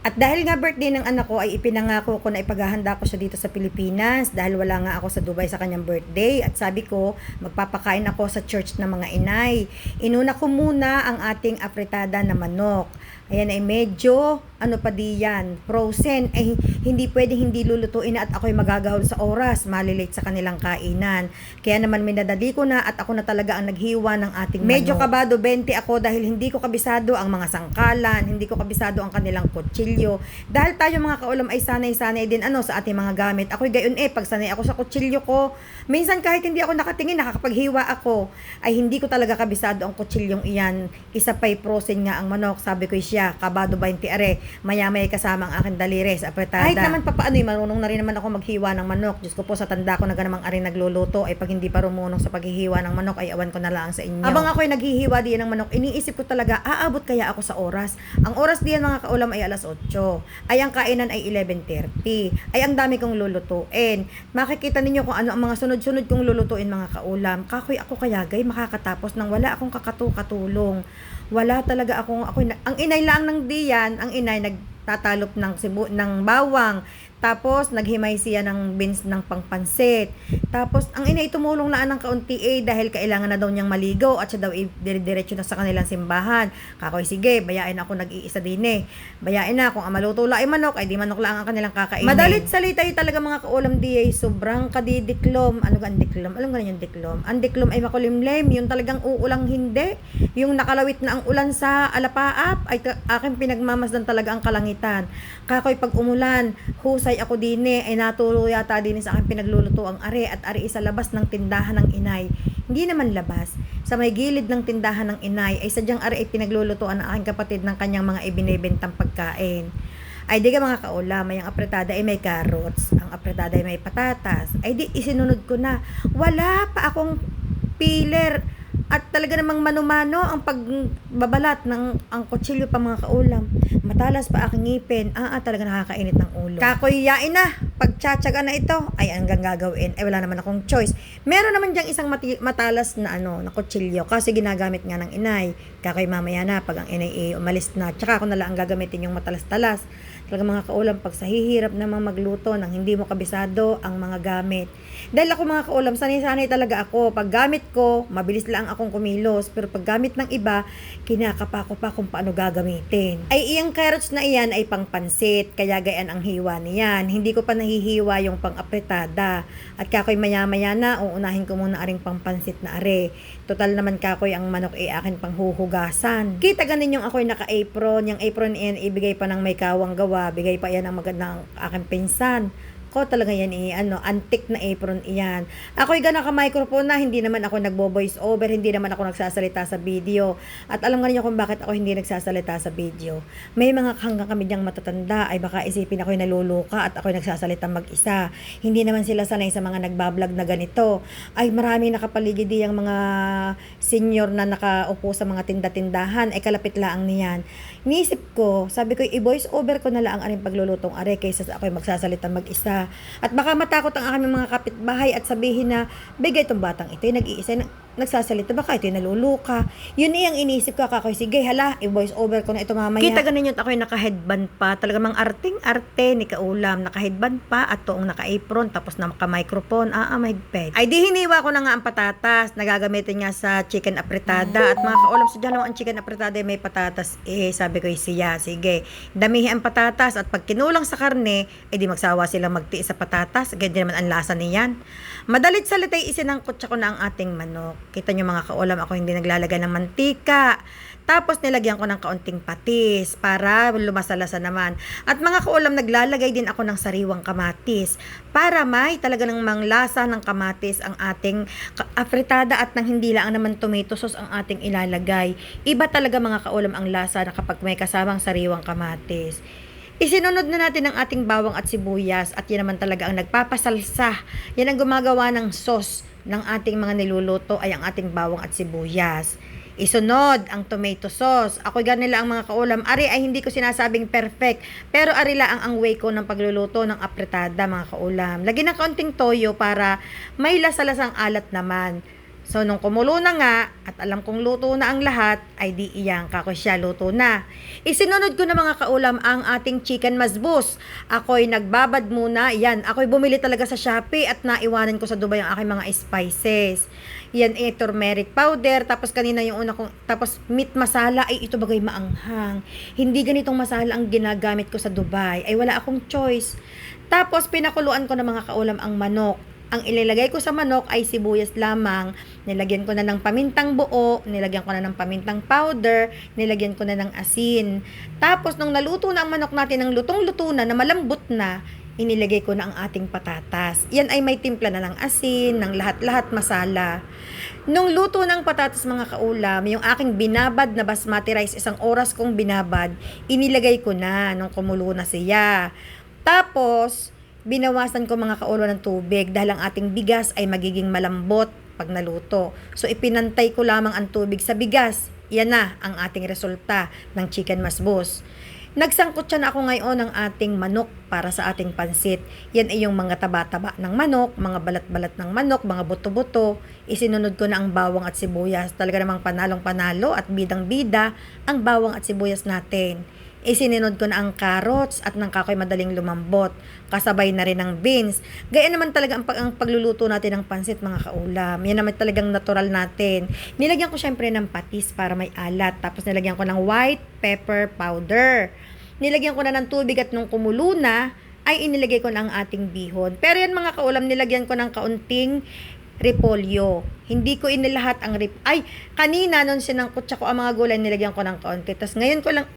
At dahil nga birthday ng anak ko ay ipinangako ko na ipaghahanda ko siya dito sa Pilipinas dahil wala nga ako sa Dubai sa kanyang birthday at sabi ko magpapakain ako sa church ng mga inay. Inuna ko muna ang ating afritada na manok. Ayan ay medyo ano pa di yan, frozen ay hindi pwedeng hindi lulutuin na at ako'y magagahol sa oras, malilate sa kanilang kainan. Kaya naman minadali ko na at ako na talaga ang naghiwa ng ating manok. Medyo kabado 20 ako dahil hindi ko kabisado ang mga sangkalan, hindi ko kabisado ang kanilang kutsilyo. Dahil tayo mga kaulam ay sanay-sanay din sa ating mga gamit. Ako'y gayon pag sanay ako sa kutsilyo ko, minsan kahit hindi ako nakatingin, nakakapaghiwa ako, ay hindi ko talaga kabisado ang kutsilyong iyan. Isa pa'y frozen nga ang manok, sabi ko siya, kabado 20 are, maya-maya kasama ang aking daliri sa apretada. Kahit naman papaano'y marunong na rin naman ako maghiwa ng manok. Diyos ko po, sa tanda ko na ganamang ari nagluluto, ay pag hindi pa rumunong sa paghihiwa ng manok, ay awan ko na lang sa inyo. Abang ako'y naghihiwa diyan ng manok, iniisip ko talaga, aabot kaya ako sa oras. Ang oras diyan mga kaulam ay alas 8. Ay ang kainan ay 11:30. Ay ang dami kong lulutuin. Makikita ninyo kung ano ang mga sunod-sunod kong lulutuin mga kaulam. Kakoy ako kaya gay makakatapos nang wala akong kakatulong. Wala talaga ang inay lang ng diyan, ang inay nagtatalop ng bawang. Tapos, naghimay siya ng beans ng pangpansit. Tapos, ang inay tumulong na ng kaunti dahil kailangan na daw niyang maligo at siya daw dire-diretso na sa kanilang simbahan. Kakoy, sige, bayain ako nag-iisa din Bayain na, kung ang maluto lang ay manok, ay di manok lang ang kanilang kakainin. Madalit salita talaga mga kaulam di sobrang kadidiklom. Ano ga ang diklom? Alam nga yung diklom? Ang diklom ay makulimlim, yung talagang uulang hindi. Yung nakalawit na ang ulan sa alapaap, ay aking pinagmamasdan talaga ang kalangitan. Kakoy, pag umulan, husay ako ay naturo yata sa aking pinagluluto ang are at are isa labas ng tindahan ng inay. Hindi naman labas. Sa may gilid ng tindahan ng inay ay sadyang are ay pinaglulutoan ng aking kapatid ng kanyang mga ibinebentang pagkain. Ay di ka mga kaulam, may ang apretada ay may carrots, ang apretada ay may patatas. Ay di isinunod ko na. Wala pa akong peeler. At talaga namang mano-mano ang pagbabalat ng ang kutsilyo pa mga kaulam. Matalas pa aking ngipin. Talaga nakakainit ng ulo. Kakoy yain na. Pagtsatsaga na ito, ay hanggang gagawin. Ay wala naman akong choice. Meron naman diyang isang matalas na na kutsilyo. Kasi ginagamit nga ng inay. Kakoy mamaya na pag ang inay umalis na. Tsaka ako na lang ang gagamitin yung matalas-talas. Talaga mga kaulam, pag sa hihirap namang magluto nang hindi mo kabisado ang mga gamit. Dahil ako mga kaulam, sanay-sanay talaga ako. Pag gamit ko, mabilis lang akong kumilos. Pero pag gamit ng iba, kinakapa ko pa kung paano gagamitin. Ay iyang carrots na iyan ay pangpansit. Kaya gayan ang hiwa niyan. Hindi ko pa nahihiwa yung pang-apretada. At kakoy maya-maya na, uunahin ko muna aring pangpansit na are. Total naman kakoy ang manok ay akin panghuhugasan. Kita ganin yung ako'y naka-apron. Yung apron iyan ibigay pa ng may kawang gawa. Bigay pa yan ang magandang aking pinsan. Ko talaga yan antique na apron iyan. Ako'y gana ka microphone na, hindi naman ako nagbo-voice over, hindi naman ako nagsasalita sa video. At alam nga niyo kung bakit ako hindi nagsasalita sa video. May mga hanggang kami diyang matatanda, ay baka isipin ako'y naluluka at ako'y nagsasalita mag-isa. Hindi naman sila sanay sa mga nagbablog na ganito. Ay marami nakapaligid diyang mga senior na nakaupo sa mga tinda-tindahan, ay kalapit lang niyan. Niisip ko, sabi ko, i-voice over ko na lang ang aring paglulutong are kaysa sa ako'y magsasalita mag-isa. At baka matakot ang aming mga kapitbahay at sabihin na, bigay itong batang ito, nag-iisa, nagsasalita, baka ito'y naluluka. Yun ang iniisip ko, kakoy, sige, hala, i-voice over ko na ito mamaya. Kita ganin yun, ako'y naka-headband pa, talaga mang arting-arte ni kaulam, naka-headband pa, at toong naka-apron, tapos naka-microphone, mahigpit. Ay, di hiniwa ko na nga ang patatas, nagagamitin nga sa chicken apretada, at mga kaulam, sa dyan ang chicken apretada may patatas, sabi ko, siya, sige, damihi ang patatas, at pag kinulang sa karne, di magsawa silang magtiis sa patatas, ganyan naman ang lasa niyan. Madalit salitay isinangkot ko na ang ating manok. Kita nyo mga kaulam, ako hindi naglalagay ng mantika. Tapos nilagyan ko ng kaunting patis para lumasalasa naman. At mga kaulam, naglalagay din ako ng sariwang kamatis para may talaga ng manglasa ng kamatis ang ating afritada at nang hindi lang naman tomato sauce ang ating ilalagay. Iba talaga mga kaulam ang lasa na kapag may kasamang sariwang kamatis. Isinunod na natin ang ating bawang at sibuyas at yan naman talaga ang nagpapasalsa. Yan ang gumagawa ng sauce ng ating mga niluluto ay ang ating bawang at sibuyas. Isunod ang tomato sauce. Ako ganila ang mga kaulam. Ari ay hindi ko sinasabing perfect, pero ari lang ang way ko ng pagluluto ng apretada mga kaulam. Lagyan ng kaunting toyo para may lasa-lasang alat naman. So, nung kumulo na nga, at alam kong luto na ang lahat, ay di iyang kako siya, luto na. Isinunod ko na mga kaulam ang ating chicken masbus. Ako'y nagbabad muna, yan, ako'y bumili talaga sa Shopee at naiwanan ko sa Dubai ang aking mga spices. Yan ay turmeric powder, tapos kanina yung una kong, tapos meat masala, ay ito bagay maanghang. Hindi ganitong masala ang ginagamit ko sa Dubai, ay wala akong choice. Tapos pinakuluan ko na mga kaulam ang manok. Ang ilalagay ko sa manok ay sibuyas lamang. Nilagyan ko na ng pamintang buo, nilagyan ko na ng pamintang powder, nilagyan ko na ng asin. Tapos nung naluto na ang manok natin ng lutong-luto na malambot na, inilagay ko na ang ating patatas. Yan ay may timpla na ng asin, ng lahat-lahat masala. Nung luto ng patatas mga kaulam, yung aking binabad na basmati rice, 1 oras kong binabad, inilagay ko na nung kumulo na siya. Tapos, binawasan ko mga kaulo ng tubig dahil ang ating bigas ay magiging malambot pag naluto. So, ipinantay ko lamang ang tubig sa bigas. Yan na ang ating resulta ng chicken masbus. Nagsangkot siya na ako ngayon ng ating manok para sa ating pansit. Yan ay yung mga taba-taba ng manok, mga balat-balat ng manok, mga buto-buto. Isinunod ko na ang bawang at sibuyas. Talaga namang panalong-panalo at bidang-bida ang bawang at sibuyas natin. Isininod ko na ang carrots at nang kakoy madaling lumambot. Kasabay na rin ang beans. Gaya naman talaga ang pagluluto natin ng pansit mga kaulam. Yan naman talagang natural natin. Nilagyan ko syempre ng patis para may alat. Tapos nilagyan ko ng white pepper powder. Nilagyan ko na ng tubig at nung kumulo na, ay inilagay ko na ang ating bihon. Pero yan mga kaulam, nilagyan ko ng kaunting repolyo. Hindi ko inilahat ang kanina nung sinangkot ko ang mga gulay, nilagyan ko ng kaunti. Tapos ngayon ko lang